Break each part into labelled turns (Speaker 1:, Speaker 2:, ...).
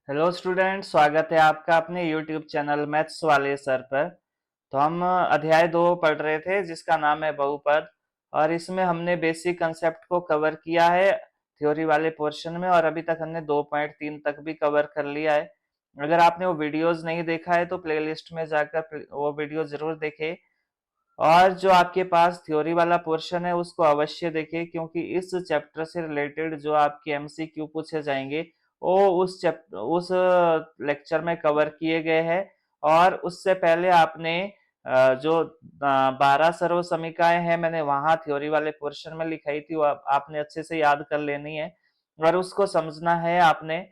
Speaker 1: Hello student, स्वागत है आपका अपने यूट्यूब चैनल मैथ्स वाले सर पर। तो हम अध्याय 2 पढ़ रहे थे जिसका नाम है बहुपद। और इसमें हमने बेसिक कंसेप्ट को कवर किया है थ्योरी वाले पोर्शन में, और अभी तक हमने 2.3 तक भी कवर कर लिया है। अगर आपने वो वीडियोस नहीं देखा है तो प्लेलिस्ट में जाकर वो वीडियो जरूर देखें। और जो आपके पास थ्योरी वाला पोर्शन है उसको अवश्य देखें, क्योंकि इस चैप्टर से रिलेटेड जो आपके एमसीक्यू पूछे जाएंगे वो उस लेक्चर में कवर किए गए हैं। और उससे पहले आपने जो 12 सर्व समीकरण है मैंने वहां थ्योरी वाले पोर्शन में लिखाई थी, वो आपने अच्छे से याद कर लेनी है और उसको समझना है आपने।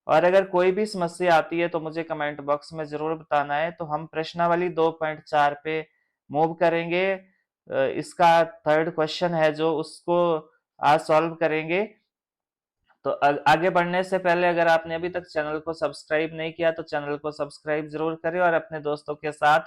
Speaker 1: और अगर कोई भी समस्या आती है तो मुझे कमेंट बॉक्स में जरूर बताना है। तो हम प्रश्नावली 2.4 पे मूव करेंगे। इसका थर्ड क्वेश्चन है जो उसको आज सॉल्व करेंगे। तो आगे बढ़ने से पहले अगर आपने अभी तक चैनल को सब्सक्राइब नहीं किया तो चैनल को सब्सक्राइब जरूर करें और अपने दोस्तों के साथ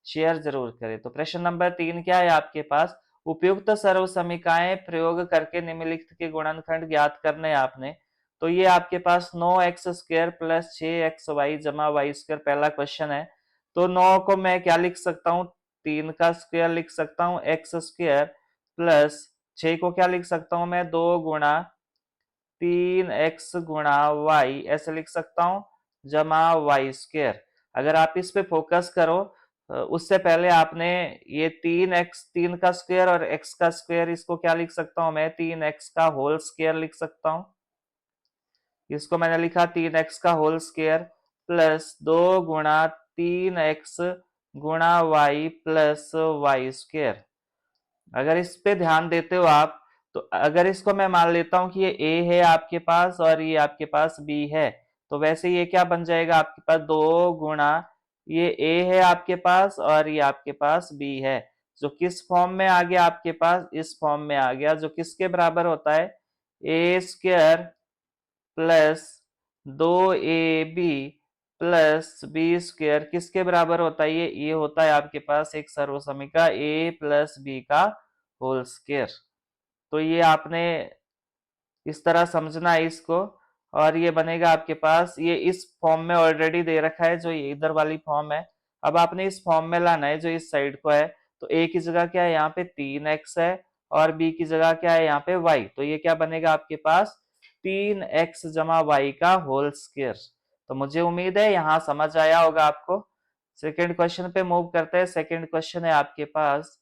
Speaker 1: शेयर जरूर करें। तो प्रश्न नंबर 3 क्या है आपके पास? उपयुक्त सर्व समीकरण प्रयोग करके निम्नलिखित के गुणनखंड ज्ञात करने हैं आपने। तो ये आपके पास 9x² प्लस 6xy जमा वाई स्क्वायर पहला क्वेश्चन है। तो 9 को मैं क्या लिख सकता हूँ? 3 का स्क्वायर लिख सकता हूँ x² प्लस 6 को क्या लिख सकता हूँ मैं? 2 गुणा 3x गुणा वाई ऐसे लिख सकता हूं, जमा वाई स्क्वेयर। अगर आप इस पे फोकस करो, उससे पहले आपने ये 3 का स्क्वायर और x का स्क्वायर, इसको क्या लिख सकता हूं मैं? 3x का होल स्क्वायर लिख सकता हूं। इसको मैंने लिखा 3x का होल स्क्वायर प्लस 2 गुणा 3x गुणा वाई प्लस वाई स्क्वायर। अगर इस पे ध्यान देते हो आप, तो अगर इसको मैं मान लेता हूं कि ये a है आपके पास और ये आपके पास b है, तो वैसे ये क्या बन जाएगा आपके पास? 2 गुणा ये a है आपके पास और ये आपके पास b है, जो किस फॉर्म में आ गया आपके पास? इस फॉर्म में आ गया, जो किसके बराबर होता है? a² plus 2ab plus b² किसके बराबर होता है? ये होता है आपके पास एक सर्व समीकरण a प्लस b का होल स्क्वायर। तो ये आपने इस तरह समझना है इसको। और ये बनेगा आपके पास, ये इस फॉर्म में ऑलरेडी दे रखा है जो ये इधर वाली फॉर्म है। अब आपने इस फॉर्म में लाना है जो इस साइड को है। तो a की जगह क्या है? यहाँ पे 3x है और b की जगह क्या है? यहाँ पे y। तो ये क्या बनेगा आपके पास? 3x जमा वाई का होल स्क्वायर। तो मुझे उम्मीद है यहां समझ आया होगा आपको। सेकेंड क्वेश्चन पे मूव करते हैं। सेकेंड क्वेश्चन है आपके पास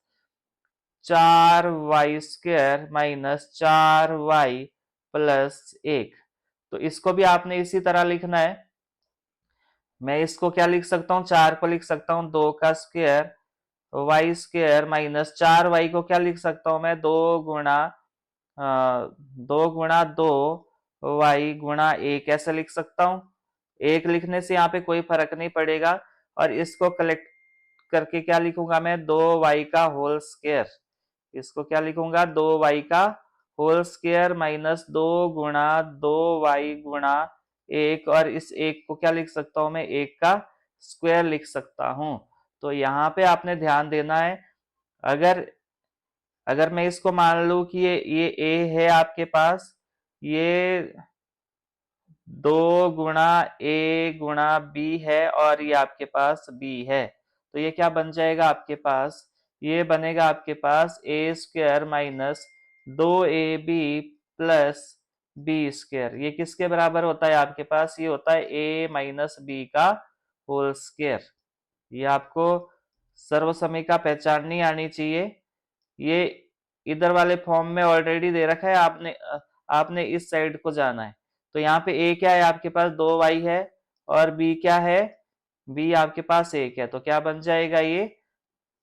Speaker 1: 4y² माइनस 4y प्लस 1। तो इसको भी आपने इसी तरह लिखना है। मैं इसको क्या लिख सकता हूँ? 4 को लिख सकता हूँ 2 का स्क्वायर y² माइनस 4y को क्या लिख सकता हूँ मैं? 2 गुणा 1 ऐसे लिख सकता हूँ। 1 लिखने से यहाँ पे कोई फर्क नहीं पड़ेगा। और इसको कलेक्ट करके क्या लिखूंगा मैं? 2y का होल स्क्वायर। इसको क्या लिखूंगा? 2y का होल स्क्वायर माइनस 2 गुणा 2y गुणा 1, और इस 1 को क्या लिख सकता हूं मैं? 1 का स्क्वायर लिख सकता हूं। तो यहाँ पे आपने ध्यान देना है। अगर अगर मैं इसको मान लू कि ये a है आपके पास, ये 2 गुणा a गुणा b है और ये आपके पास b है, तो ये क्या बन जाएगा आपके पास? ये बनेगा आपके पास a² minus 2ab plus b²। ये किसके बराबर होता है आपके पास? ये होता है a माइनस b का होल स्क्वायर। ये आपको सर्व समीकरण पहचाननी आनी चाहिए। ये इधर वाले फॉर्म में ऑलरेडी दे रखा है, आपने इस साइड को जाना है। तो यहाँ पे a क्या है आपके पास? 2y है और b क्या है? b आपके पास 1 है। तो क्या बन जाएगा ये?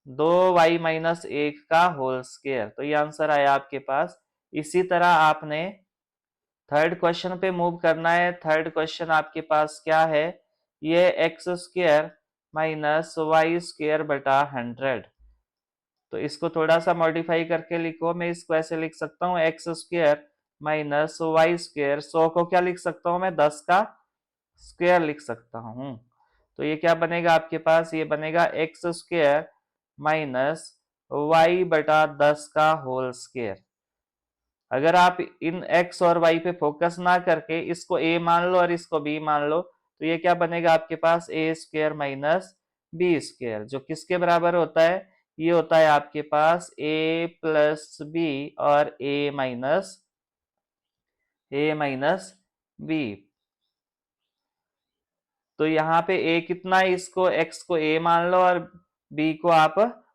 Speaker 1: 2y माइनस 1 का होल स्क्वायर। तो ये आंसर आया आपके पास। इसी तरह आपने थर्ड क्वेश्चन पे मूव करना है। थर्ड क्वेश्चन आपके पास क्या है? ये x² माइनस y² बटा 100। तो इसको थोड़ा सा मॉडिफाई करके लिखो। मैं इसको ऐसे लिख सकता हूँ x² माइनस y²। 100 को क्या लिख सकता हूँ मैं? 10 का स्क्वायर लिख सकता हूँ। तो ये क्या बनेगा आपके पास? ये बनेगा x² माइनस y बटा 10 का होल स्क्वायर। अगर आप इन x और y पे फोकस ना करके इसको a मान लो और इसको b मान लो, तो ये क्या बनेगा आपके पास, A square minus B square, जो किसके बराबर होता है, ये होता है आपके पास ए प्लस बी और ए माइनस बी। तो यहाँ पे a कितना है, इसको x को a मान लो और b को आप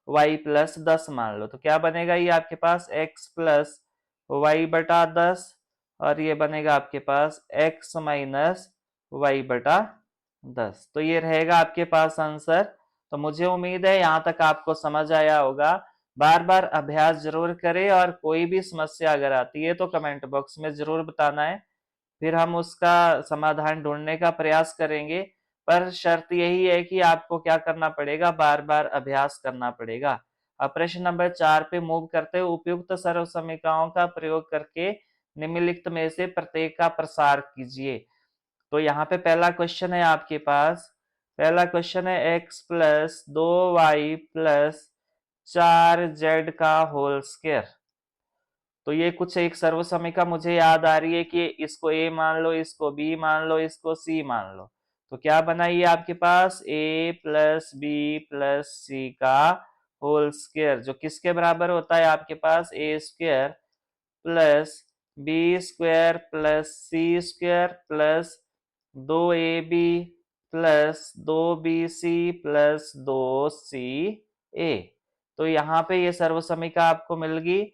Speaker 1: y प्लस 10 मान लो। तो क्या बनेगा, ये आपके पास x प्लस वाई बटा 10 और ये बनेगा आपके पास x माइनस वाई बटा 10। तो ये रहेगा आपके पास आंसर। तो मुझे उम्मीद है यहाँ तक आपको समझ आया होगा। बार बार अभ्यास जरूर करें और कोई भी समस्या अगर आती है तो कमेंट बॉक्स में जरूर बताना है, फिर हम उसका समाधान ढूंढने का प्रयास करेंगे। पर शर्त यही है कि आपको क्या करना पड़ेगा, बार बार अभ्यास करना पड़ेगा। अब प्रश्न नंबर 4 पे मूव करते हुए उपयुक्त सर्व समीकरणों का प्रयोग करके निम्नलिखित में से प्रत्येक का प्रसार कीजिए। तो यहाँ पे पहला क्वेश्चन है आपके पास, पहला क्वेश्चन है x plus 2y plus 4z का होल स्क्वायर। तो ये कुछ एक सर्व समीकरण मुझे याद आ रही है कि इसको a मान लो, इसको b मान लो, इसको c मान लो। तो क्या बना ये आपके पास a plus B plus C का होल स्क्वायर, जो किसके बराबर होता है आपके पास A square plus B square plus C square plus 2ab plus 2bc plus 2ca। तो यहाँ पे ये सर्व समीकरण आपको मिल गई,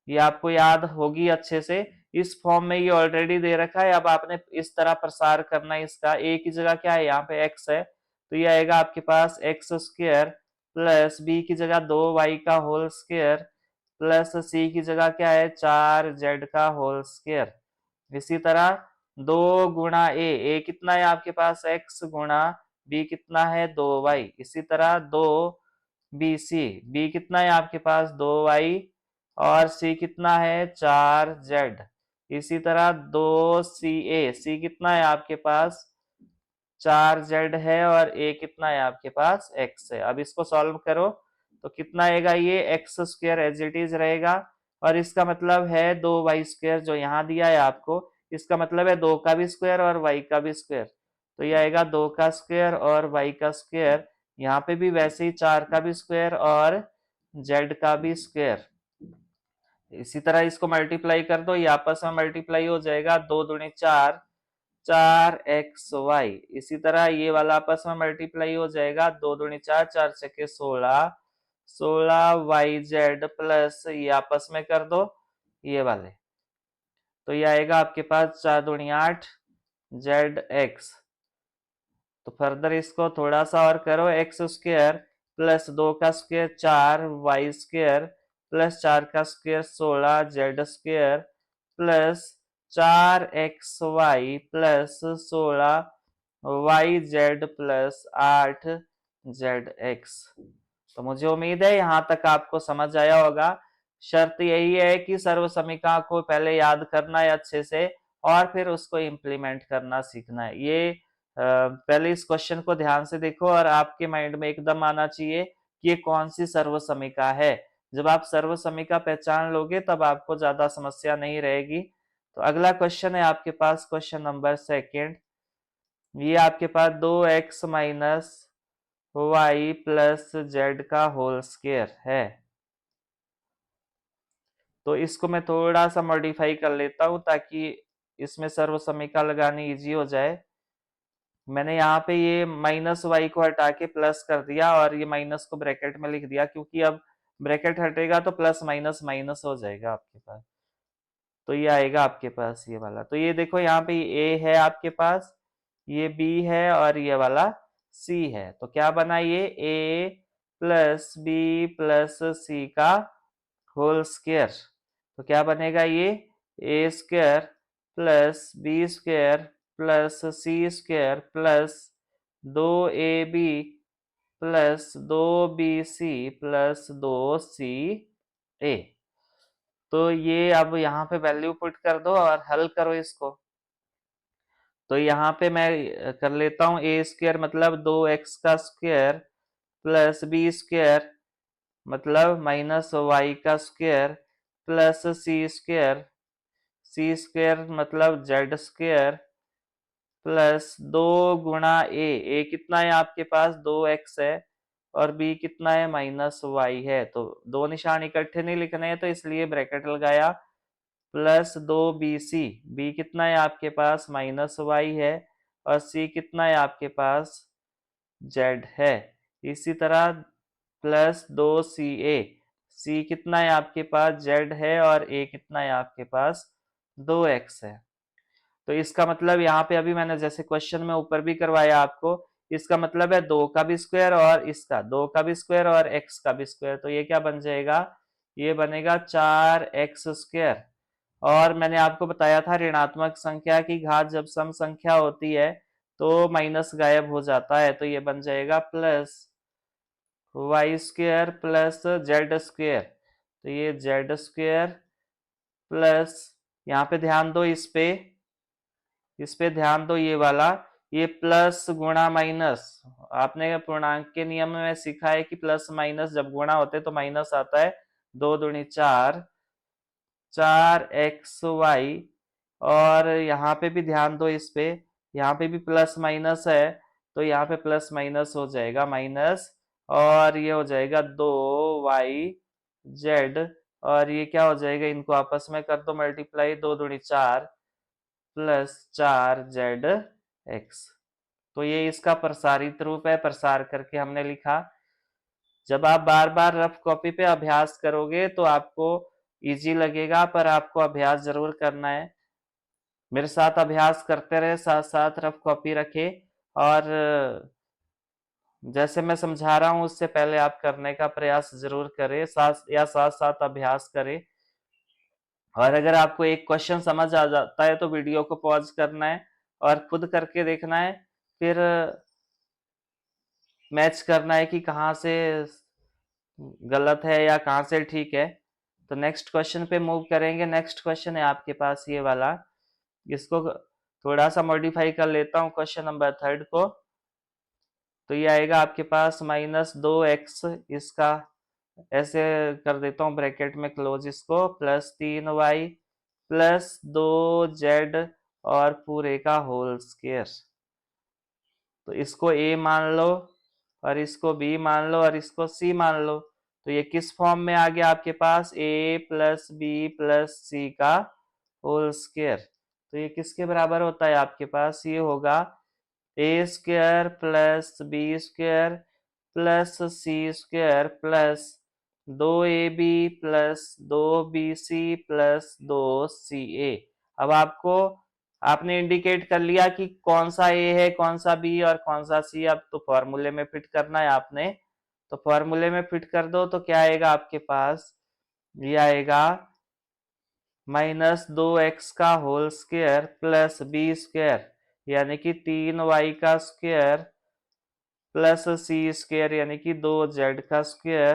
Speaker 1: ये आपको याद होगी अच्छे से। इस फॉर्म में ये ऑलरेडी दे रखा है, अब आपने इस तरह प्रसार करना है इसका। a की जगह क्या है, यहाँ पे x है, तो ये आएगा आपके पास एक्स स्क्वायर प्लस b की जगह 2y का होल स्क्वायर प्लस c की जगह क्या है 4z का होल स्क्वायर। इसी तरह 2 गुणा a कितना है आपके पास x गुणा b कितना है 2y। इसी तरह 2 b कितना है आपके पास 2y और c कितना है 4z। इसी तरह 2 c कितना है आपके पास 4z है और a कितना है आपके पास x है। अब इसको सॉल्व करो तो कितना आएगा, ये x square as it is रहेगा और इसका मतलब है 2y स्क्वायर जो यहाँ दिया है आपको, इसका मतलब है 2 का भी स्क्वायर और y का भी स्क्वायर। तो ये आएगा 2 का स्क्वायर और y का स्क्वायर, यहाँ पे भी वैसे ही 4 का भी स्क्वायर और z का भी स्क्वायर। इसी तरह इसको मल्टीप्लाई कर दो, ये आपस में मल्टीप्लाई हो जाएगा, 2 दूनी 4, 4xy। इसी तरह ये वाला आपस में मल्टीप्लाई हो जाएगा, 2 दूनी 4, 4 छके 16, 16yz प्लस ये आपस में कर दो ये वाले। तो ये आएगा आपके पास 4 दूनी 8 zx। तो फर्दर इसको थोड़ा सा और करो, एक्स स्क्वायर प्लस 2 का स्क्वायर 4y स्क्वायर प्लस 4 का square 16z square plus 4xy plus 16yz plus 8zx। तो मुझे उम्मीद है यहाँ तक आपको समझ आया होगा। शर्त यही है कि सर्व समीकरण को पहले याद करना है अच्छे से और फिर उसको इम्प्लीमेंट करना सीखना है। ये पहले इस क्वेश्चन को ध्यान से देखो और आपके माइंड में एकदम आना चाहिए कि ये कौन सी सर्व समीकरण है। जब आप सर्व समीकरण पहचान लोगे तब आपको ज्यादा समस्या नहीं रहेगी। तो अगला क्वेश्चन है आपके पास क्वेश्चन नंबर 2। ये आपके पास 2x minus y plus z का होल स्क्वायर है। तो इसको मैं थोड़ा सा मॉडिफाई कर लेता हूं ताकि इसमें सर्व समीकरण लगानी इजी हो जाए। मैंने यहाँ पे ये माइनस वाई को हटा के प्लस कर दिया और ये माइनस को ब्रैकेट में लिख दिया, क्योंकि अब ब्रैकेट हटेगा तो प्लस माइनस माइनस हो जाएगा आपके पास। तो ये आएगा आपके पास ये वाला। तो ये देखो यहाँ पे ए है आपके पास, ये बी है और ये वाला सी है। तो क्या बना ये A plus B plus C का होल स्क्वायर। तो क्या बनेगा ये A square plus B square plus C square plus 2ab plus 2bc plus 2ca। तो ये अब यहाँ पे वैल्यू पुट कर दो और हल करो इसको। तो यहाँ पे मैं कर लेता हूँ ए स्क्वायर मतलब 2x का स्क्वायर प्लस बी स्क्वायर मतलब माइनस वाई का स्क्वायर प्लस सी स्क्वायर मतलब जेड स्क्वायर प्लस 2 गुणा ए कितना है आपके पास, 2x है, और b कितना है, -y है। तो दो निशान इकट्ठे नहीं लिखने हैं तो इसलिए ब्रैकेट लगाया, प्लस 2bc, b कितना है आपके पास, -y है, और c कितना है आपके पास, z है। इसी तरह प्लस 2ca, c कितना है आपके पास, z है, और a कितना है आपके पास, 2x है। तो इसका मतलब यहाँ पे अभी मैंने जैसे क्वेश्चन में ऊपर भी करवाया आपको, इसका मतलब है 2 का भी स्क्वायर और इसका 2 का भी स्क्वायर और x का भी स्क्वायर। तो ये क्या बन जाएगा, ये बनेगा 4x²। और मैंने आपको बताया था ऋणात्मक संख्या की घात जब सम संख्या होती है तो माइनस गायब हो जाता है, तो ये बन जाएगा +y² प्लस z²। तो ये z² प्लस, यहाँ पे ध्यान दो, इस पे ध्यान दो, ये वाला, ये प्लस गुणा माइनस, आपने पूर्णांक के नियम में सीखा है कि प्लस माइनस जब गुणा होते तो माइनस आता है। 2 दूनी 4, 4xy, और यहाँ पे भी ध्यान दो, इस पे, यहाँ पे भी प्लस माइनस है, तो यहाँ पे प्लस माइनस हो जाएगा माइनस, और ये हो जाएगा 2yz, और ये क्या हो जाएगा, इनको आपस में कर दो मल्टीप्लाई, 2 दूनी 4 प्लस 4zx। तो ये इसका प्रसारित रूप है, प्रसार करके हमने लिखा। जब आप बार बार रफ कॉपी पे अभ्यास करोगे तो आपको इजी लगेगा, पर आपको अभ्यास जरूर करना है। मेरे साथ अभ्यास करते रहे, साथ साथ रफ कॉपी रखे, और जैसे मैं समझा रहा हूं उससे पहले आप करने का प्रयास जरूर करें, साथ साथ अभ्यास करें। और अगर आपको एक क्वेश्चन समझ आ जाता है तो वीडियो को पॉज करना है और खुद करके देखना है, फिर मैच करना है कि कहाँ से गलत है या कहाँ से ठीक है। तो नेक्स्ट क्वेश्चन पे मूव करेंगे। नेक्स्ट क्वेश्चन है आपके पास ये वाला, इसको थोड़ा सा मॉडिफाई कर लेता हूँ क्वेश्चन नंबर 3 को। तो ये आएगा आपके पास -2x, इसका ऐसे कर देता हूँ ब्रैकेट में क्लोज इसको, प्लस 3y प्लस 2z और पूरे का होल स्क्वायर। तो इसको a मान लो, और इसको b मान लो, और इसको c मान लो। तो ये किस फॉर्म में आ गया आपके पास, a plus B plus C का होल स्क्वायर। तो ये किसके बराबर होता है आपके पास, ये होगा a² plus b² plus c² plus 2ab plus 2bc plus 2ca। अब आपको, आपने इंडिकेट कर लिया कि कौन सा ए है, कौन सा बी और कौन सा सी। अब तो फॉर्मूले में फिट करना है आपने, तो फॉर्मूले में फिट कर दो। तो क्या आएगा आपके पास, ये आएगा -2x का होल स्क्वायर प्लस b² यानी कि 3y का स्क्वायर प्लस c² यानी कि 2z का स्क्वायर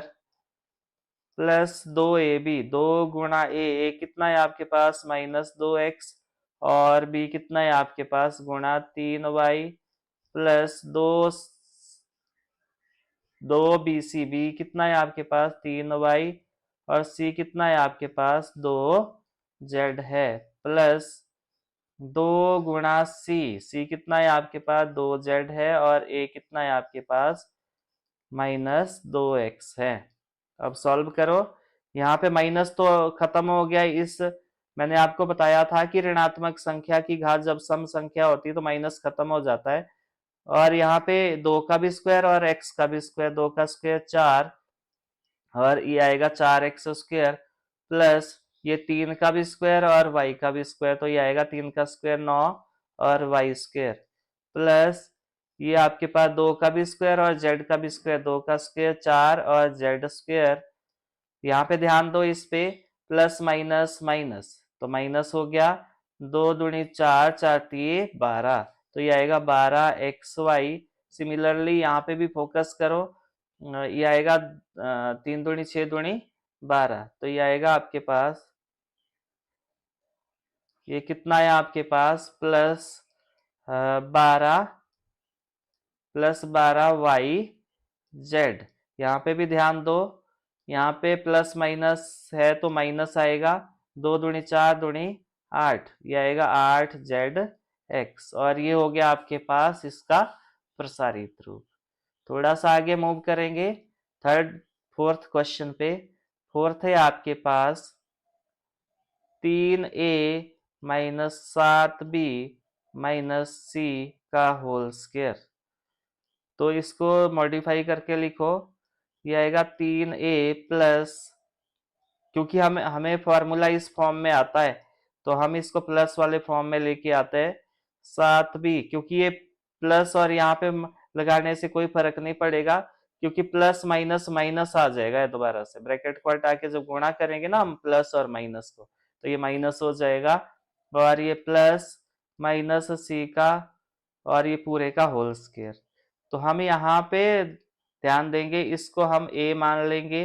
Speaker 1: प्लस 2ab, 2 गुणा ए कितना है आपके पास, -2x, और b कितना है आपके पास, गुणा 3y प्लस 2bc, b कितना है आपके पास, 3y, और c कितना है आपके पास, 2z है, प्लस 2 गुणा c कितना है आपके पास, 2z है, और a कितना है आपके पास, -2x है। अब सॉल्व करो। यहाँ पे माइनस तो खत्म हो गया, इस मैंने आपको बताया था कि ऋणात्मक संख्या की घात जब सम संख्या होती है तो माइनस खत्म हो जाता है। और यहाँ पे 2 का भी स्क्वायर और x का भी स्क्वायर, 2 का स्क्वायर 4, और ये आएगा 4x² प्लस ये 3 का भी स्क्वायर और y का भी स्क्वायर, तो ये आएगा 3 का स्क्वायर 9 और y² प्लस ये आपके पास 2 का भी स्क्वायर और z का भी स्क्वायर, 2 का स्क्वायर 4 और z²। यहाँ पे ध्यान दो, इस पे प्लस माइनस माइनस तो माइनस हो गया, 2 दूनी 4, 4 तिये 12, तो ये आएगा 12xy। सिमिलरली यहाँ पे भी फोकस करो, ये आएगा 3 दूनी 6 दूनी 12, तो ये आएगा आपके पास, ये कितना है आपके पास, +12y z। यहाँ पे भी ध्यान दो, यहाँ पे प्लस माइनस है तो माइनस आएगा, 2 दूनी 4 दूनी 8, ये आएगा 8z x, और ये हो गया आपके पास इसका प्रसारित रूप। थोड़ा सा आगे मूव करेंगे फोर्थ क्वेश्चन पे। फोर्थ है आपके पास 3a minus 7b minus c का होल स्क्वायर। तो इसको मॉडिफाई करके लिखो, ये आएगा 3a प्लस, क्योंकि हमें फॉर्मूला इस फॉर्म में आता है तो हम इसको प्लस वाले फॉर्म में लेके आते हैं। 7b, क्योंकि ये प्लस और यहाँ पे लगाने से कोई फर्क नहीं पड़ेगा, क्योंकि प्लस माइनस माइनस आ जाएगा दोबारा से। ब्रैकेट को हटा के जब गुणा करेंगे ना हम प्लस और माइनस को, तो ये माइनस हो जाएगा, और ये प्लस माइनस सी का, और ये पूरे का होल स्क्वायर। तो हम यहाँ पे ध्यान देंगे, इसको हम a मान लेंगे,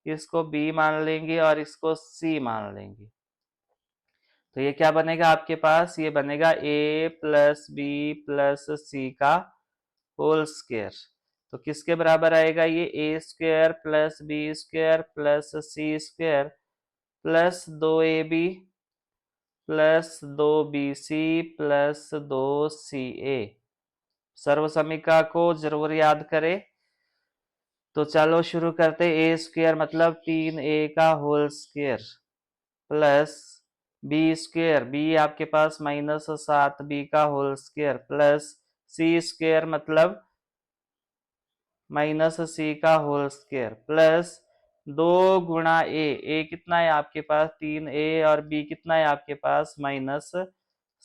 Speaker 1: इसको b मान लेंगे, और इसको c मान लेंगे। तो ये क्या बनेगा आपके पास, ये बनेगा a plus B plus C का होल स्क्वायर। तो किसके बराबर आएगा ये, A square plus B square plus C square plus 2ab plus 2bc plus 2ca। सर्वसमीका को जरूर याद करें। तो चलो शुरू करते, ए स्क्वायर मतलब 3a का whole square plus B square, b आपके पास माइनस 7b का होल स्क्वायर प्लस सी स्क्वायर मतलब माइनस सी का होल स्क्वायर प्लस 2 गुणा ए कितना है आपके पास 3a, और b कितना है आपके पास माइनस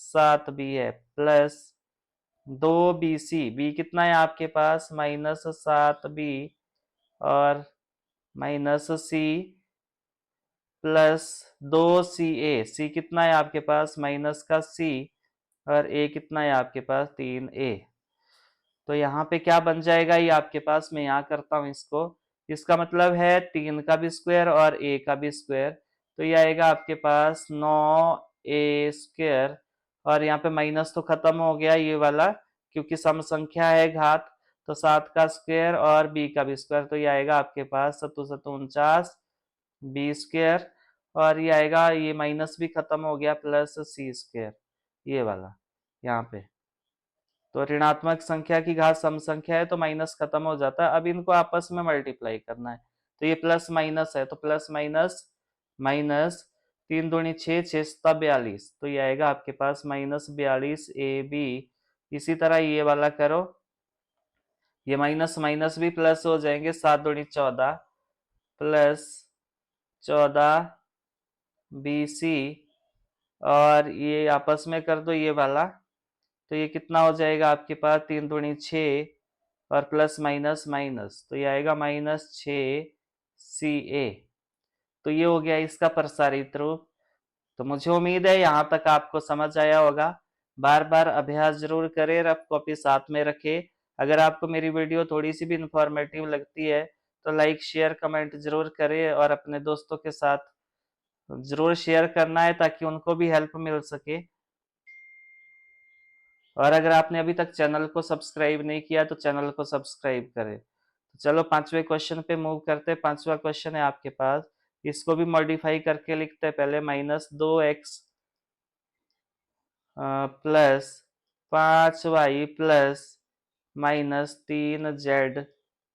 Speaker 1: 7b है, प्लस 2bc, बी कितना है आपके पास माइनस 7b, और माइनस सी प्लस 2ca, सी कितना है आपके पास माइनस का c, और a कितना है आपके पास 3a। तो यहाँ पे क्या बन जाएगा ये आपके पास, मैं यहाँ करता हूँ इसको, इसका मतलब है 3 का भी स्क्वायर और a का भी स्क्वायर। तो ये आएगा आपके पास 9a स्क्वायर, और यहाँ पे माइनस तो खत्म हो गया ये वाला, क्योंकि सम संख्या है घात, तो 7 का स्क्वायर और b का भी स्क्वायर। तो ये आएगा आपके पास 7 7 49 b स्क्वायर, और ये आएगा, ये माइनस भी खत्म हो गया, प्लस c स्क्वायर, ये वाला यहाँ पे। तो ऋणात्मक संख्या की घात सम संख्या है तो माइनस खत्म हो जाता है। अब इनको आपस में मल्टीप्लाई करना है, तो ये प्लस माइनस है, तो प्लस माइनस माइनस 3 दूनी 6, 6 सता 42, तो ये आएगा आपके पास माइनस 42 ए बी। इसी तरह ये वाला करो, ये माइनस माइनस भी प्लस हो जाएंगे, 7 दूनी 14 प्लस 14 बी सी, और ये आपस में कर दो ये वाला, तो ये कितना हो जाएगा आपके पास 3 दूनी 6, और प्लस माइनस माइनस, तो ये आएगा माइनस 6ca। तो ये हो गया इसका प्रसारित रूप। तो मुझे उम्मीद है यहाँ तक आपको समझ आया होगा। बार बार अभ्यास जरूर करें, रफ कॉपी साथ में रखें। अगर आपको मेरी वीडियो थोड़ी सी भी इंफॉर्मेटिव लगती है तो लाइक शेयर कमेंट जरूर करें, और अपने दोस्तों के साथ जरूर शेयर करना है ताकि उनको भी हेल्प मिल सके। और अगर आपने अभी तक चैनल को सब्सक्राइब नहीं किया तो चैनल को सब्सक्राइब करें। तो चलो 5वें क्वेश्चन पे मूव करते हैं। 5वां क्वेश्चन है आपके पास, इसको भी मॉडिफाई करके लिखते हैं पहले। -2x plus 5y plus -3z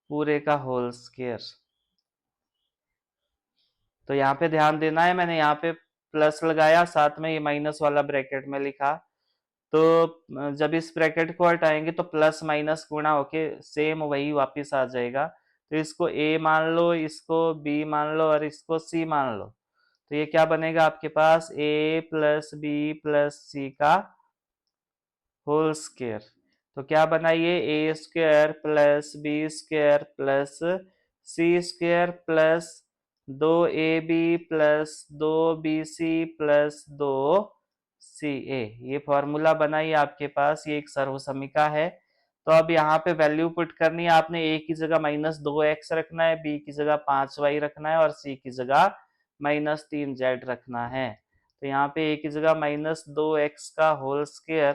Speaker 1: पूरे का होल स्क्वायर। तो यहाँ पे ध्यान देना है, मैंने यहाँ पे प्लस लगाया, साथ में ये माइनस वाला ब्रैकेट में लिखा। तो जब इस ब्रैकेट को हटाएंगे तो प्लस माइनस गुणा होके सेम वही वापस आ जाएगा। तो इसको a मान लो, इसको b मान लो, और इसको c मान लो। तो ये क्या बनेगा आपके पास, a plus B plus C का होल स्क्वायर। तो क्या बना ये, A square plus B square plus C square plus 2ab plus 2bc plus 2ca। ये फॉर्मूला बना ये आपके पास, ये एक सर्वसमीका है। तो अब यहाँ पे वैल्यू पुट करनी है आपने, a की जगह -2x रखना है, b की जगह 5y रखना है, और c की जगह -3z रखना है। तो यहाँ पे a की जगह -2x का होल स्क्वायर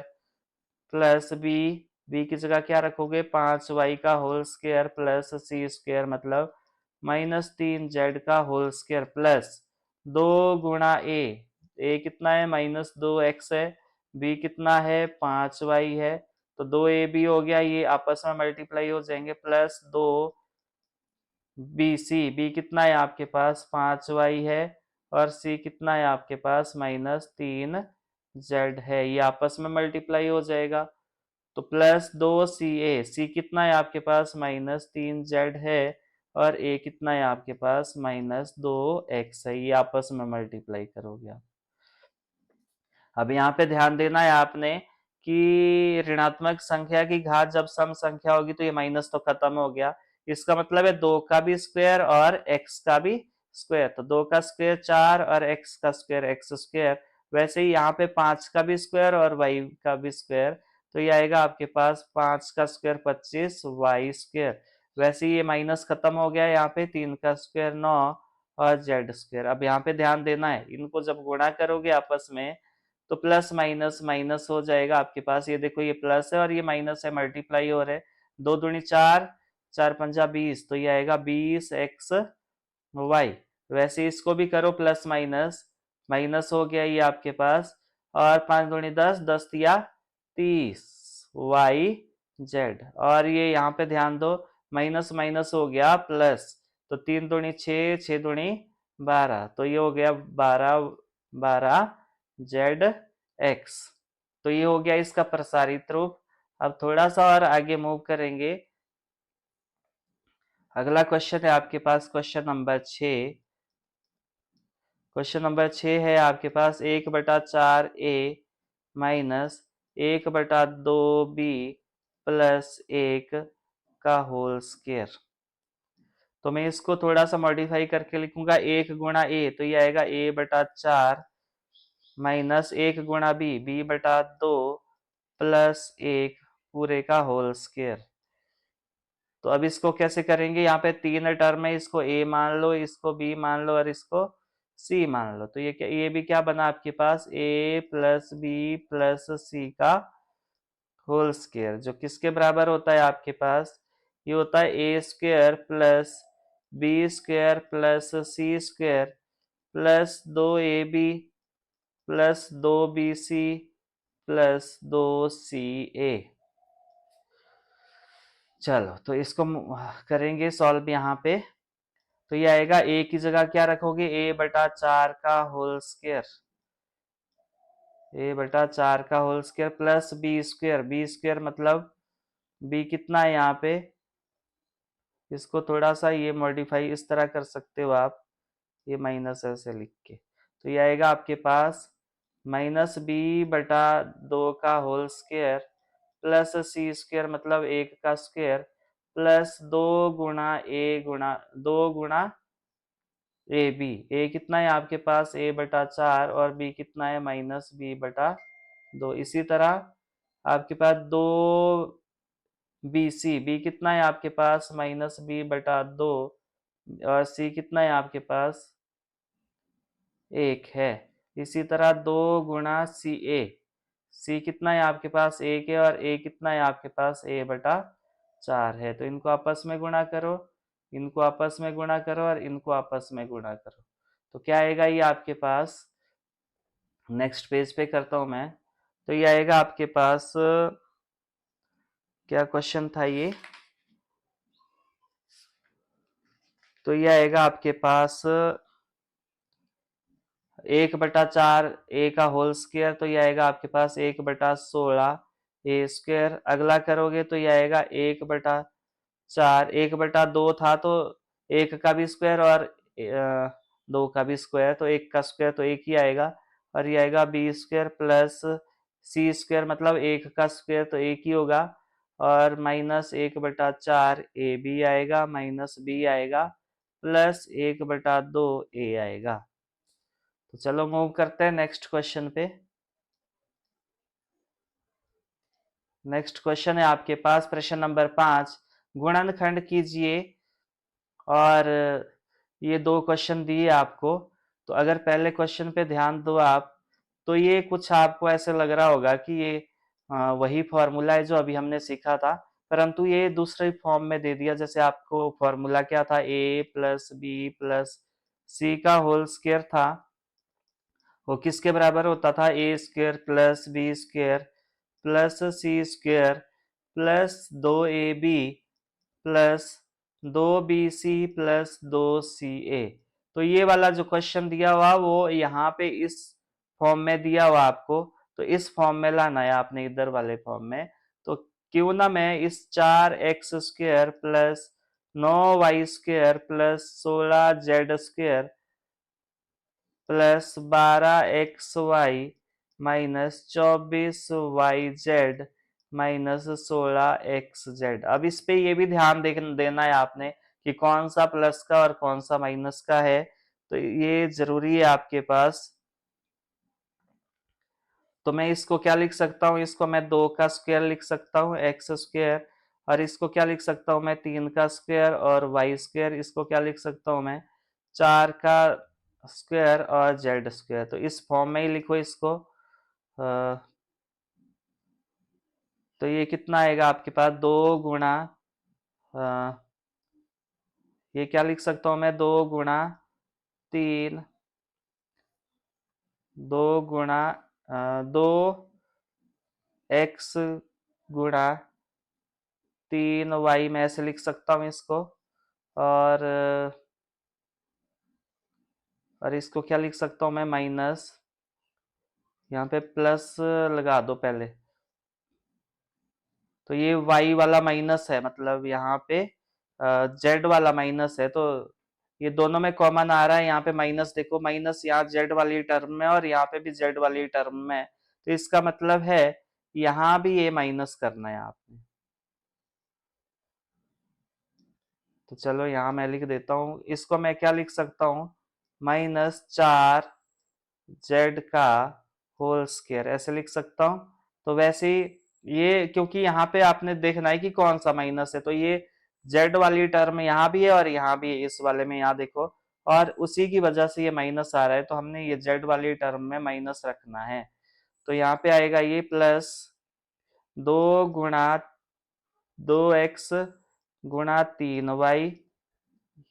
Speaker 1: प्लस बी की जगह क्या रखोगे 5y का होल स्क्वायर प्लस सी स्क्वायर मतलब -3z का होल स्क्वायर प्लस 2 गुणा ए कितना है -2x है, बी कितना है 5y है, तो 2ab हो गया, ये आपस में मल्टीप्लाई हो जाएंगे, प्लस 2bc, बी कितना है आपके पास 5y है, और c कितना है आपके पास -3z है, ये आपस में मल्टीप्लाई हो जाएगा, तो प्लस 2ca, सी कितना है आपके पास -3z है, और a कितना है आपके पास -2x है, ये आपस में मल्टीप्लाई करोगे आप। अब यहाँ पे ध्यान देना है आपने कि ऋणात्मक संख्या की घात जब सम संख्या होगी तो ये माइनस तो खत्म हो गया, इसका मतलब है 2 का भी स्क्वायर और x का भी स्क्वायर, तो 2 का स्क्वायर 4 और x का स्क्वायर x स्क्वायर, वैसे ही यहाँ पे 5 का भी स्क्वायर और y का भी स्क्वायर, तो ये आएगा आपके पास 5 का स्क्वायर 25 y स्क्वायर, वैसे ये माइनस खत्म हो गया, यहाँ पे 3 का स्क्वायर 9 और z स्क्वायर। अब यहाँ पे ध्यान देना है, इनको जब गुणा करोगे आपस में तो प्लस माइनस माइनस हो जाएगा आपके पास, ये देखो ये प्लस है और ये माइनस है, मल्टीप्लाई हो रहे, 2 दूनी 4, 4 पंजा 20, तो ये आएगा 20x y, वैसे इसको भी करो प्लस माइनस, माइनस हो गया ये आपके पास, और 5 दूनी 10, 10 तिया 30 y z, और ये यहाँ पे ध्यान दो माइनस माइनस हो गया प्लस, तो 3 दूनी 6, 6 दूनी 12, तो ये हो गया 12 z x, तो ये हो गया इसका प्रसारित रूप। अब थोड़ा सा और आगे मूव करेंगे, अगला क्वेश्चन है आपके पास क्वेश्चन नंबर 6। क्वेश्चन नंबर 6 है आपके पास 1/4a माइनस 1/2b प्लस 1 का होल स्क्वायर, तो मैं इसको थोड़ा सा मॉडिफाई करके लिखूंगा 1 गुणा a, तो ये आएगा a/4 माइनस 1 गुणा b/2 प्लस 1 पूरे का होल स्क्वायर। तो अब इसको कैसे करेंगे, यहाँ पे 3 टर्म है, इसको a मान लो, इसको b मान लो और इसको c मान लो, तो ये भी क्या बना आपके पास a plus b plus c का होल स्क्वायर, जो किसके बराबर होता है आपके पास, ये होता है a square plus b square plus c square plus 2ab plus 2bc plus 2ca। चलो तो इसको करेंगे सॉल्व यहाँ पे, तो ये आएगा a की जगह क्या रखोगे a/4 का होल स्क्वायर, a/4 का whole square plus b square मतलब b कितना है यहाँ पे, इसको थोड़ा सा ये मॉडिफाई इस तरह कर सकते हो आप, ये माइनस ऐसे लिख के, तो ये आएगा आपके पास -b/2 का whole square plus c square मतलब 1 का स्क्वायर प्लस 2 गुणा ए बी, ए कितना है आपके पास a/4 और b कितना है -b/2, इसी तरह आपके पास 2bc, बी कितना है आपके पास -b/2 और c कितना है आपके पास 1 है, इसी तरह 2 गुणा सी कितना है आपके पास 1 है और a कितना है आपके पास a/4 है, तो इनको आपस में गुणा करो, इनको आपस में गुणा करो और इनको आपस में गुणा करो, तो क्या आएगा ये आपके पास, नेक्स्ट पेज पे करता हूं मैं, तो ये आएगा आपके पास क्या क्वेश्चन था ये, तो ये आएगा आपके पास 1/4 a का होल स्क्वायर, तो ये आएगा आपके पास 1/16 a स्क्वायर, अगला करोगे तो ये आएगा 1/4, 1/2 था तो 1 का भी स्क्वायर और 2 का भी स्क्वायर, तो 1 का स्क्वायर तो 1 ही आएगा, और ये आएगा b square plus c square मतलब 1 का स्क्वायर तो 1 ही होगा, और -1/4 ए बी आएगा माइनस बी आएगा प्लस 1/2 ए आएगा। तो चलो मूव करते हैं नेक्स्ट क्वेश्चन पे। नेक्स्ट क्वेश्चन है आपके पास प्रश्न नंबर 5, गुणनखंड कीजिए, और ये 2 क्वेश्चन दिए आपको, तो अगर पहले क्वेश्चन पे ध्यान दो आप, तो ये कुछ आपको ऐसे लग रहा होगा कि ये वही फॉर्मूला है जो अभी हमने सीखा था, परंतु ये दूसरे फॉर्म में दे दिया, जैसे आपको फॉर्मूला क्या था a plus B plus C का होल स्क्वायर था, वो किसके बराबर होता था, A square plus B square plus C square plus 2ab plus 2bc plus 2ca। तो ये वाला जो क्वेश्चन दिया हुआ वो यहाँ पे इस फॉर्म में दिया हुआ आपको, तो इस फॉर्म में लाना है आपने, इधर वाले फॉर्म में। तो क्यों ना मैं इस 4x² plus 9y² plus 16z² plus 12xy minus 24yz minus 16xz। अब इस पे ये भी ध्यान देना है आपने कि कौन सा प्लस का और कौन सा माइनस का है, तो ये जरूरी है आपके पास। तो मैं इसको क्या लिख सकता हूँ, इसको मैं 2 का स्क्वायर लिख सकता हूँ x², और इसको क्या लिख सकता हूँ मैं 3 का स्क्वायर और y², इसको क्या लिख सकता हूँ मैं 4 का स्क्वायर और z²। तो इस फॉर्म में ही लिखो इसको। तो ये कितना आएगा आपके पास, 2 गुणा ये क्या लिख सकता हूँ मैं, 2 गुणा 3, 2 गुणा 2x गुणा 3y, मैं ऐसे लिख सकता हूँ इसको। और इसको क्या लिख सकता हूँ मैं, माइनस, यहाँ पे प्लस लगा दो पहले। तो ये y वाला माइनस है, मतलब यहाँ पे z वाला माइनस है, तो ये दोनों में कॉमन आ रहा है। यहाँ पे माइनस देखो, माइनस यहाँ z वाली टर्म में और यहाँ पे भी z वाली टर्म में, तो इसका मतलब है यहाँ भी ये माइनस करना है आपने। तो चलो यहाँ मैं लिख देता हूँ, इसको मैं क्या लिख सकता हूँ, -4z का होल स्क्वायर, ऐसे लिख सकता हूँ। तो वैसे ही ये, क्योंकि यहाँ पे आपने देखना है कि कौन सा माइनस है, तो ये z वाली टर्म यहाँ भी है और यहाँ भी है, इस वाले में यहाँ देखो, और उसी की वजह से ये माइनस आ रहा है, तो हमने ये z वाली टर्म में माइनस रखना है। तो यहाँ पे आएगा ये प्लस 2 गुणा 2x गुणा 3y,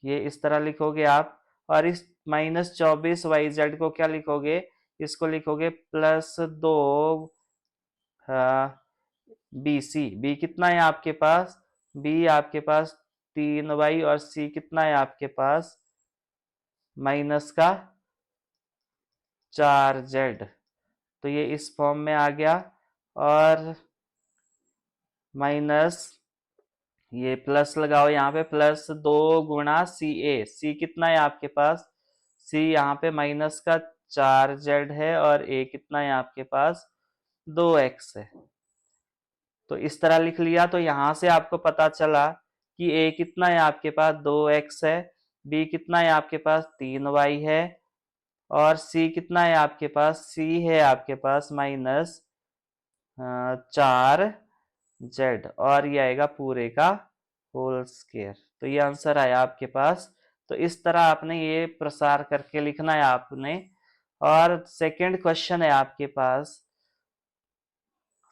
Speaker 1: ये इस तरह लिखोगे आप। और इस -24yz को क्या लिखोगे, इसको लिखोगे +2 bc। b कितना है आपके पास, b आपके पास 3y, और c कितना है आपके पास माइनस का 4z। तो ये इस फॉर्म में आ गया। और माइनस, ये प्लस लगाओ यहाँ पे, +2 गुणा सी कितना है आपके पास, सी यहाँ पे माइनस का 4z है, और a कितना है आपके पास 2x है। तो इस तरह लिख लिया। तो यहां से आपको पता चला कि a कितना है आपके पास 2x है, b कितना है आपके पास 3y है, और c कितना है आपके पास, c है आपके पास -4z, और ये आएगा पूरे का होल स्क्वायर। तो ये आंसर आया आपके पास। तो इस तरह आपने ये प्रसार करके लिखना है आपने। और सेकंड क्वेश्चन है आपके पास,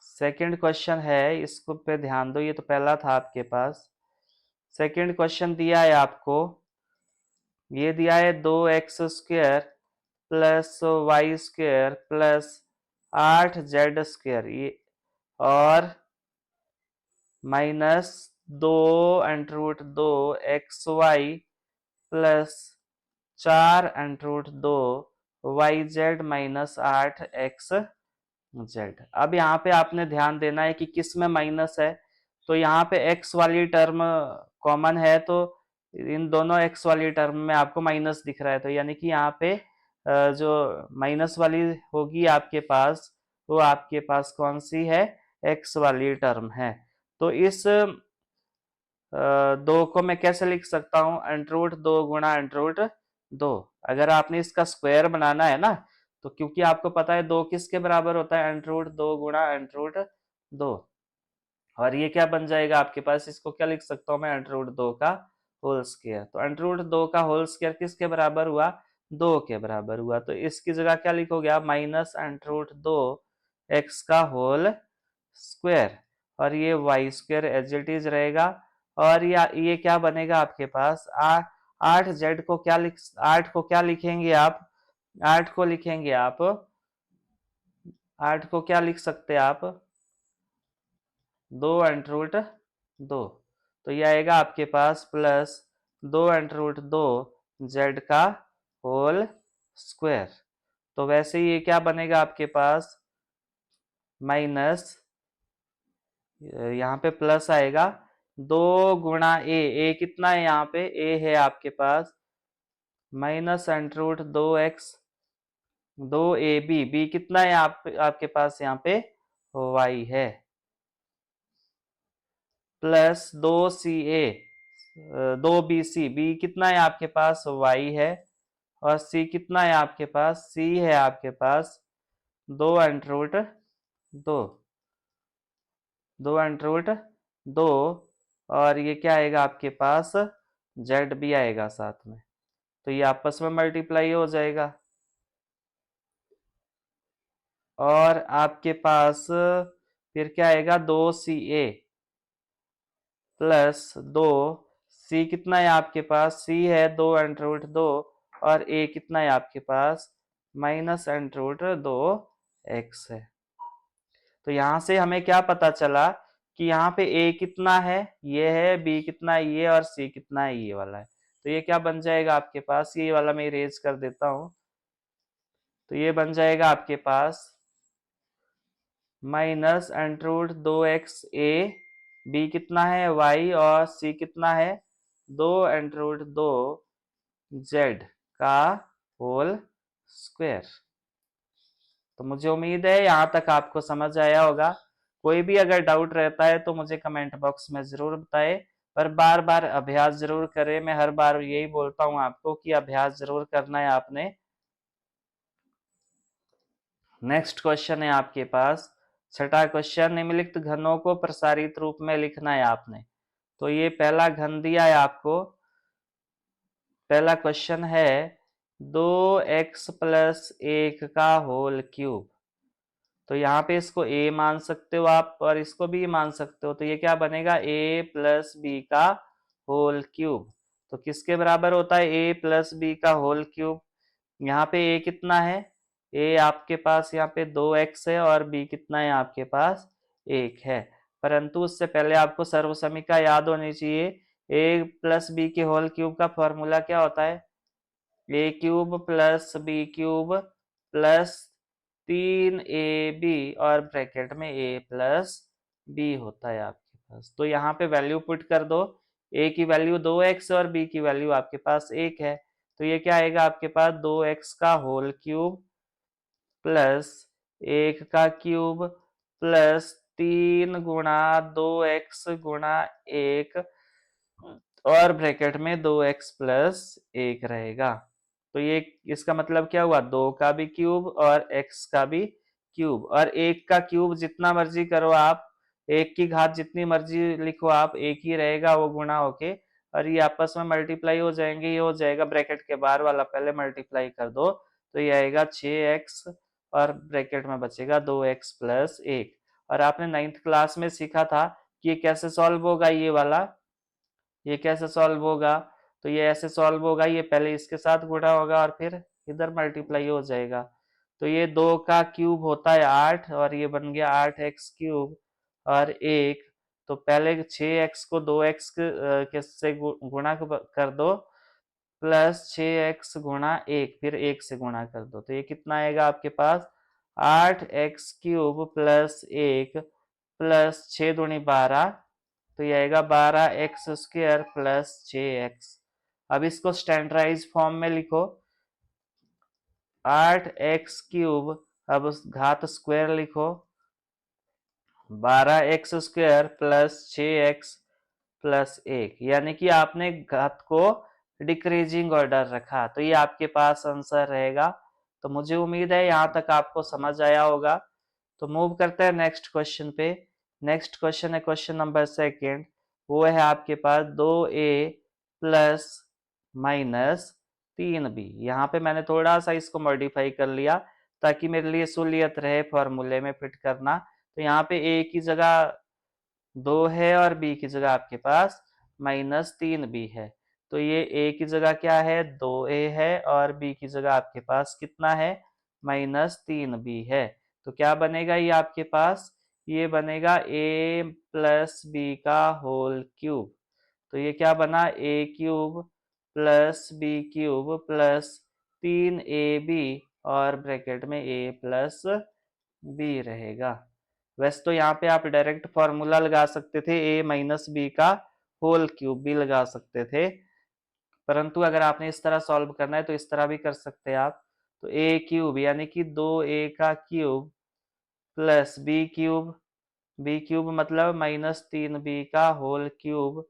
Speaker 1: सेकंड क्वेश्चन है, इसको पे ध्यान दो, ये तो पहला था आपके पास। सेकंड क्वेश्चन दिया है आपको, ये दिया है 2x² plus y² plus 8z², ये और -2√2xy plus 4√2yz minus 8xz। अब यहाँ पे आपने ध्यान देना है कि किस में माइनस है। तो यहाँ पे x वाली टर्म कॉमन है, तो इन दोनों x वाली टर्म में आपको माइनस दिख रहा है, तो यानी कि यहाँ पे जो माइनस वाली होगी आपके पास, वो आपके पास कौन सी है, x वाली टर्म है। तो इस 2 को मैं कैसे लिख सकता हूँ, √2 गुणा √2। अगर आपने इसका स्क्वायर बनाना है ना, तो क्योंकि आपको पता है 2 किसके बराबर होता है, √2 गुणा √2। और ये क्या बन जाएगा आपके पास, इसको क्या लिख सकता हूँ मैं, √2 का होल स्क्वायर। तो √2 का होल स्क्वायर किसके बराबर हुआ, 2 के बराबर हुआ। तो इसकी जगह क्या लिखोगे आप, -√2x का होल स्क्वायर, और ये y² एज इट इज रहेगा। और ये क्या बनेगा आपके पास, 8 को क्या लिखेंगे आप, 8 को लिखेंगे आप, 8 को क्या लिख सकते हैं आप, 2√2। तो ये आएगा आपके पास प्लस 2√2 जेड का होल स्क्वायर। तो वैसे ही ये क्या बनेगा आपके पास, माइनस, यहाँ पे प्लस आएगा 2 गुणा ए कितना है यहाँ पे, ए है आपके पास -√2x, 2ab, कितना है आपके पास यहाँ पे y है, प्लस 2ca, 2bc, b कितना है आपके पास y है, और c कितना है आपके पास, c है आपके पास 2√2, 2√2, और ये क्या आएगा आपके पास, जेड भी आएगा साथ में। तो ये आपस में मल्टीप्लाई हो जाएगा, और आपके पास फिर क्या आएगा, 2ca प्लस 2c कितना है आपके पास, c है 2√2, और a कितना है आपके पास -√2x है। तो यहां से हमें क्या पता चला कि यहाँ पे a कितना है, ये है, b कितना है ये, और c कितना है ये वाला है। तो ये क्या बन जाएगा आपके पास, ये वाला मैं इरेज कर देता हूं, तो ये बन जाएगा आपके पास -√2x, a, b कितना है y, और c कितना है 2√2 z का होल स्क्वायर। तो मुझे उम्मीद है यहाँ तक आपको समझ आया होगा। कोई भी अगर डाउट रहता है तो मुझे कमेंट बॉक्स में जरूर बताएं, पर बार बार अभ्यास जरूर करें। मैं हर बार यही बोलता हूँ आपको कि अभ्यास जरूर करना है आपने। नेक्स्ट क्वेश्चन है आपके पास, छठा क्वेश्चन, निम्नलिखित घनों को प्रसारित रूप में लिखना है आपने। तो ये पहला घन दिया है आपको, पहला क्वेश्चन है 2x+1 का होल क्यूब। तो यहाँ पे इसको a मान सकते हो आप, और इसको b मान सकते हो। तो ये क्या बनेगा, a+b का होल क्यूब। तो किसके बराबर होता है a+b का होल क्यूब, यहाँ पे a कितना है, a आपके पास यहाँ पे 2x है, और b कितना है आपके पास 1 है। परंतु उससे पहले आपको सर्वसमीका याद होनी चाहिए। a+b के होल क्यूब का फॉर्मूला क्या होता है, a³ + b³ +3ab, और ब्रैकेट में a+b होता है आपके पास। तो यहाँ पे वैल्यू पुट कर दो, a की वैल्यू 2x और b की वैल्यू आपके पास 1 है। तो ये क्या आएगा आपके पास, 2x का होल क्यूब प्लस 1 का क्यूब प्लस 3 गुणा 2x गुणा 1, और ब्रैकेट में 2x+1 रहेगा। तो ये इसका मतलब क्या हुआ, 2 का भी क्यूब और x का भी क्यूब, और 1 का क्यूब जितना मर्जी करो आप, 1 की घात जितनी मर्जी लिखो आप, एक ही रहेगा वो गुणा होके, और ये आपस में मल्टीप्लाई हो जाएंगे। ये हो जाएगा ब्रैकेट के बाहर वाला पहले मल्टीप्लाई कर दो, तो ये आएगा 6x, और ब्रैकेट में बचेगा 2x+1। और आपने 9th क्लास में सीखा था कि ये कैसे सॉल्व होगा, ये वाला, ये कैसे सॉल्व होगा, तो ये ऐसे सॉल्व होगा, ये पहले इसके साथ गुणा होगा और फिर इधर मल्टीप्लाई हो जाएगा। तो ये 2 का क्यूब होता है 8, और ये बन गया 8x³ और 1। तो पहले 6x को 2x के से गुणा कर दो, प्लस 6x गुणा 1, फिर 1 से गुणा कर दो। तो ये कितना आएगा आपके पास, 8x³ प्लस 1 प्लस 6 दूनी 12, तो ये आएगा 12x² प्लस 6x। अब इसको स्टैंडर्डाइज फॉर्म में लिखो, 8x³, अब उस घात स्क्वायर लिखो, 12x² प्लस 6x प्लस 1, यानी कि आपने घात को डिक्रीजिंग ऑर्डर रखा। तो ये आपके पास आंसर रहेगा। तो मुझे उम्मीद है यहाँ तक आपको समझ आया होगा। तो मूव करते हैं नेक्स्ट क्वेश्चन पे। नेक्स्ट क्वेश्चन है क्वेश्चन नंबर 2, वो है आपके पास 2a प्लस माइनस 3b। यहाँ पे मैंने थोड़ा सा इसको मॉडिफाई कर लिया ताकि मेरे लिए सहूलियत रहे फॉर्मूले में फिट करना। तो यहाँ पे a की जगह 2 है और b की जगह आपके पास -3b है। तो ये a की जगह क्या है, 2a है, और b की जगह आपके पास कितना है, -3b है। तो क्या बनेगा ये आपके पास, ये बनेगा a प्लस बी का होल क्यूब। तो ये क्या बना, a cube plus b cube plus 3ab, और ब्रैकेट में a प्लस बी रहेगा। वैसे तो यहाँ पे आप डायरेक्ट फॉर्मूला लगा सकते थे, a माइनस बी का होल क्यूब भी लगा सकते थे, परंतु अगर आपने इस तरह सॉल्व करना है तो इस तरह भी कर सकते हैं आप। तो a क्यूब यानी कि 2a का क्यूब प्लस बी क्यूब मतलब -3b का होल क्यूब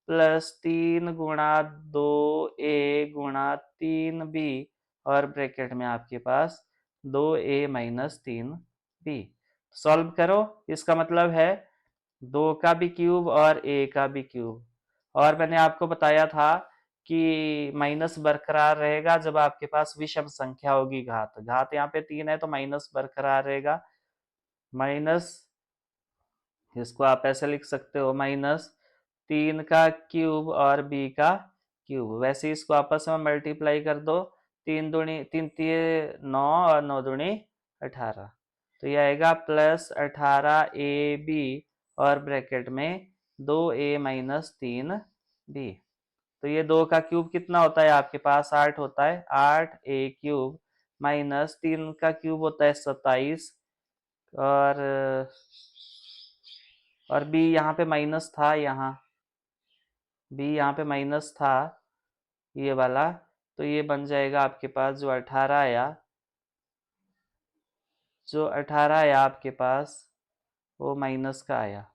Speaker 1: प्लस 3 गुणा 2a गुणा 3b, और ब्रैकेट में आपके पास 2a-3b। सॉल्व करो, इसका मतलब है 2 का भी क्यूब और a का भी क्यूब। और मैंने आपको बताया था कि माइनस बरकरार रहेगा जब आपके पास विषम संख्या होगी, घात यहाँ पे 3 है तो माइनस बरकरार रहेगा, माइनस, इसको आप ऐसे लिख सकते हो, -3 का क्यूब और b का क्यूब। वैसे इसको आपस में मल्टीप्लाई कर दो, 3 9 और 9 दूनी 18, तो ये आएगा +18ab, और ब्रैकेट में 2a-3b। तो ये 2 का क्यूब कितना होता है आपके पास, 8 होता है, 8a क्यूब माइनस 3 का क्यूब होता है 27, और बी यहाँ पे माइनस था, बी यहाँ पे माइनस था ये वाला, तो ये बन जाएगा आपके पास जो 18 आया आपके पास वो माइनस का आया,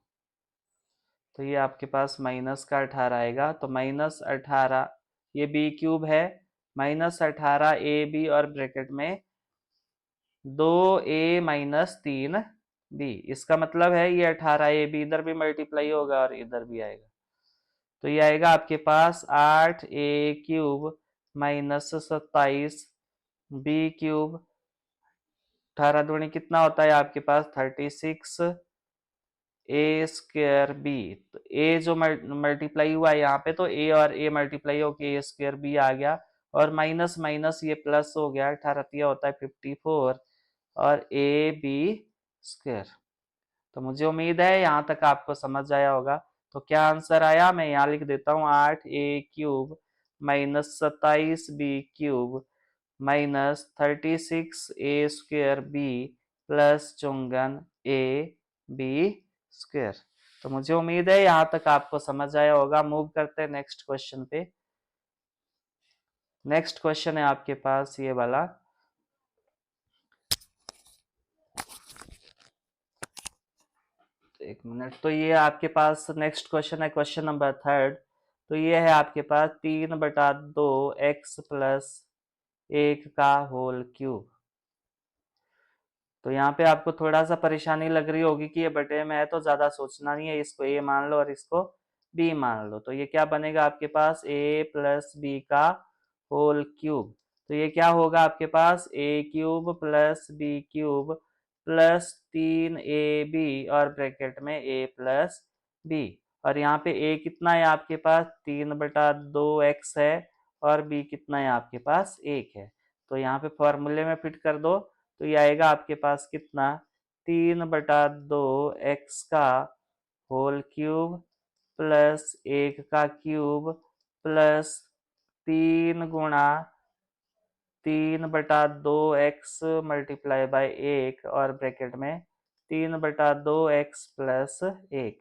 Speaker 1: तो ये आपके पास माइनस का 18 आएगा। तो -18, ये बी क्यूब है, -18ab, और ब्रैकेट में 2a-3b। इसका मतलब है ये 18ab इधर भी मल्टीप्लाई होगा और इधर भी आएगा, तो ये आएगा आपके पास 8a cube minus 27 b cube, 18 दूनी कितना होता है आपके पास 36 ए स्क्र बी। तो ए जो मल्टीप्लाई हुआ है यहाँ पे, तो ए और ए मल्टीप्लाई होकर ए स्क्र बी आ गया, और माइनस माइनस ये प्लस हो गया, 18 होता है 54, और ए बी स्क्र। तो मुझे उम्मीद है यहाँ तक आपको समझ आया होगा। तो क्या आंसर आया, मैं यहाँ लिख देता हूँ, 8a cube minus 27b cube -36a² b plus 54ab²। तो मुझे उम्मीद है यहाँ तक आपको समझ आया होगा। मूव करते हैं नेक्स्ट क्वेश्चन पे। नेक्स्ट क्वेश्चन है आपके पास ये वाला, एक मिनट। तो ये आपके पास नेक्स्ट क्वेश्चन है, क्वेश्चन नंबर 3। तो ये है आपके पास 3/2x प्लस 1 का होल क्यूब। तो यहाँ पे आपको थोड़ा सा परेशानी लग रही होगी कि ये बटे में है, तो ज्यादा सोचना नहीं है, इसको a मान लो और इसको b मान लो। तो ये क्या बनेगा आपके पास, a प्लस बी का होल क्यूब। तो ये क्या होगा आपके पास, a cube plus b cube plus 3ab, और ब्रैकेट में a प्लस बी। और यहाँ पे a कितना है आपके पास, 3/2x है, और b कितना है आपके पास, 1 है। तो यहाँ पे फॉर्मूले में फिट कर दो, तो ये आएगा आपके पास कितना, 3/2x का होल क्यूब प्लस 1 का cube plus 3/2x multiply by 1, और ब्रैकेट में 3/2x प्लस 1।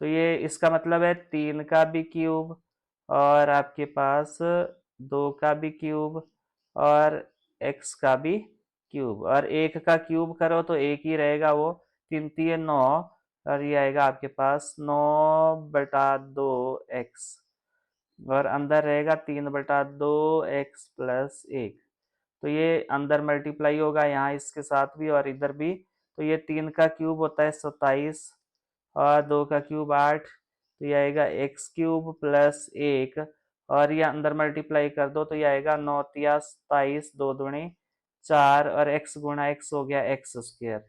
Speaker 1: तो ये इसका मतलब है 3 का भी क्यूब, और आपके पास 2 का भी क्यूब, और x का भी क्यूब, और 1 का क्यूब करो तो 1 ही रहेगा, वो 3×3 = 9, और ये आएगा आपके पास 9/2x, और अंदर रहेगा 3/2x प्लस 1। तो ये अंदर मल्टीप्लाई होगा यहाँ इसके साथ भी और इधर भी। तो ये 3 का क्यूब होता है 27, और 2 का क्यूब 8, तो ये आएगा x³ प्लस 1, और ये अंदर मल्टीप्लाई कर दो तो ये आएगा 9×3 = 27, 2 दूनी 4, और x गुणा x हो गया x²।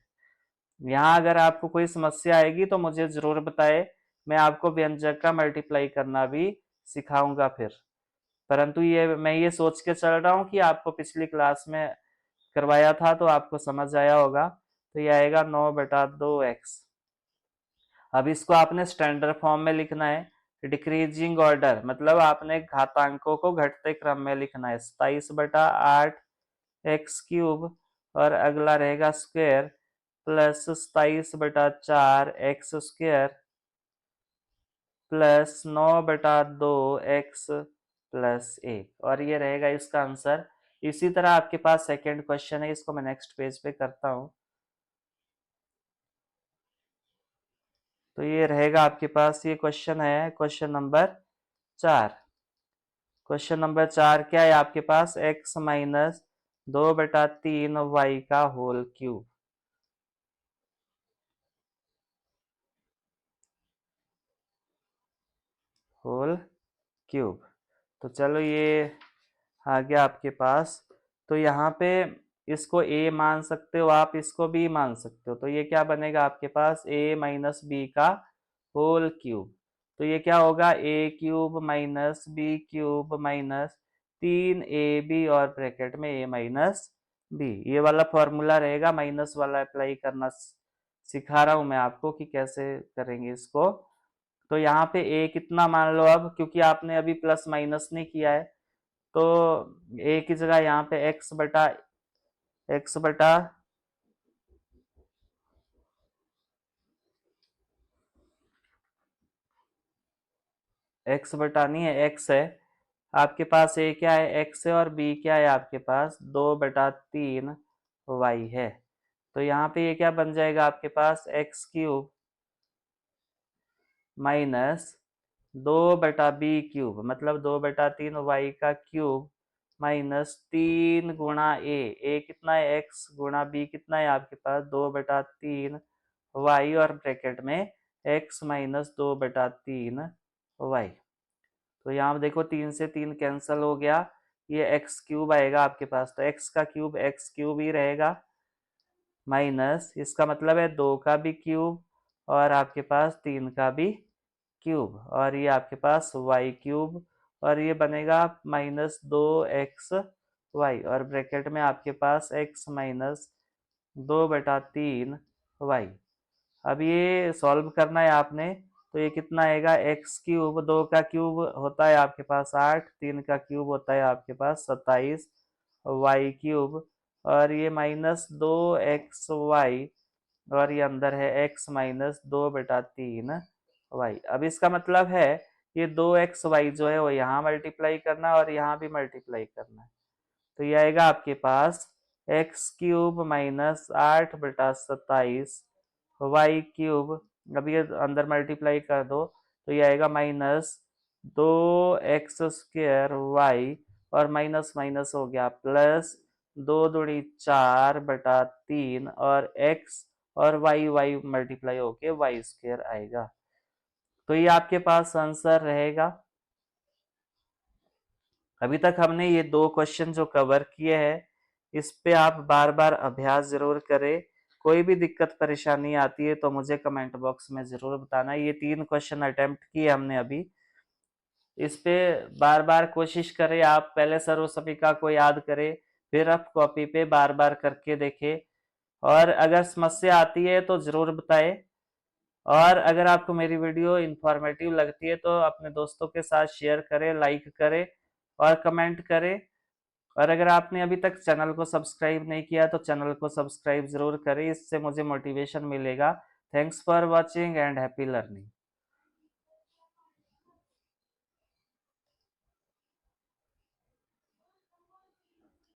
Speaker 1: यहाँ अगर आपको कोई समस्या आएगी तो मुझे जरूर बताए, मैं आपको व्यंजक का मल्टीप्लाई करना भी सिखाऊंगा फिर। परंतु मैं ये सोच के चल रहा हूँ कि आपको पिछली क्लास में करवाया था तो आपको समझ आया होगा। तो ये आएगा 9/2x। अब इसको आपने स्टैंडर्ड फॉर्म में लिखना है, डिक्रीजिंग ऑर्डर, मतलब आपने घातांकों को घटते क्रम में लिखना है। 27/8 x³ और अगला रहेगा square plus 27/4 x² plus 9/2x+1, और ये रहेगा इसका आंसर। इसी तरह आपके पास सेकेंड क्वेश्चन है, इसको मैं नेक्स्ट पेज पे करता हूं। तो ये रहेगा आपके पास, ये क्वेश्चन है क्वेश्चन नंबर 4। क्वेश्चन नंबर 4 क्या है आपके पास, x माइनस 2/3 y का होल क्यूब। Whole cube. तो चलो ये आ गया आपके पास। तो यहाँ पे इसको a मान सकते हो आप, इसको b मान सकते हो। तो ये क्या बनेगा आपके पास, a माइनस बी का होल क्यूब। तो ये क्या होगा, a³ minus b³ minus 3ab और ब्रैकेट में a माइनस बी। ये वाला फॉर्मूला रहेगा, माइनस वाला अप्लाई करना सिखा रहा हूं मैं आपको कि कैसे करेंगे इसको। तो यहाँ पे a कितना मान लो अब, क्योंकि आपने अभी प्लस माइनस नहीं किया है, तो a की जगह यहाँ पे x बटा नहीं है, x है आपके पास। a क्या है, x है, और b क्या है आपके पास, 2/3 y है। तो यहाँ पे ये क्या बन जाएगा आपके पास, x³ माइनस 2/b³, मतलब 2/3 y का क्यूब माइनस 3 गुणा a कितना है, x गुणा b कितना है आपके पास, 2/3 y, और ब्रैकेट में x माइनस 2/3 y। तो यहाँ देखो 3 से 3 कैंसल हो गया, ये x³ आएगा आपके पास। तो x का क्यूब x³ ही रहेगा, माइनस इसका मतलब है 2 का भी क्यूब और आपके पास 3 का भी क्यूब, और ये आपके पास y³, और ये बनेगा -2xy, और ब्रैकेट में आपके पास x माइनस 2/3y। अब ये सॉल्व करना है आपने। तो ये कितना आएगा, x³, 2 का क्यूब होता है आपके पास 8, 3 का क्यूब होता है आपके पास 27, y³, और ये -2xy, और ये अंदर है x माइनस 2/3y। अब इसका मतलब है ये 2xy जो है वो यहाँ मल्टीप्लाई करना है और यहाँ भी मल्टीप्लाई करना है। तो ये आएगा आपके पास x³ माइनस 8/27 अब ये अंदर मल्टीप्लाई कर दो, तो ये आएगा माइनस 2x² और माइनस माइनस हो गया प्लस 2×4/3 और x और y मल्टीप्लाई होके y² आएगा। तो ये आपके पास आंसर रहेगा। अभी तक हमने ये 2 क्वेश्चन जो कवर किए हैं, इस पे आप बार बार अभ्यास जरूर करें। कोई भी दिक्कत परेशानी आती है तो मुझे कमेंट बॉक्स में जरूर बताना। ये 3 क्वेश्चन अटेम्प्ट किए हमने अभी, इस पे बार बार कोशिश करें आप। पहले सर्वसपिका को याद करें, फिर आप कॉपी पे बार बार करके देखें, और अगर समस्या आती है तो जरूर बताएं। और अगर आपको मेरी वीडियो इंफॉर्मेटिव लगती है तो अपने दोस्तों के साथ शेयर करें, लाइक करें और कमेंट करें। और अगर आपने अभी तक चैनल को सब्सक्राइब नहीं किया तो चैनल को सब्सक्राइब जरूर करें, इससे मुझे मोटिवेशन मिलेगा। Thanks for watching and happy learning.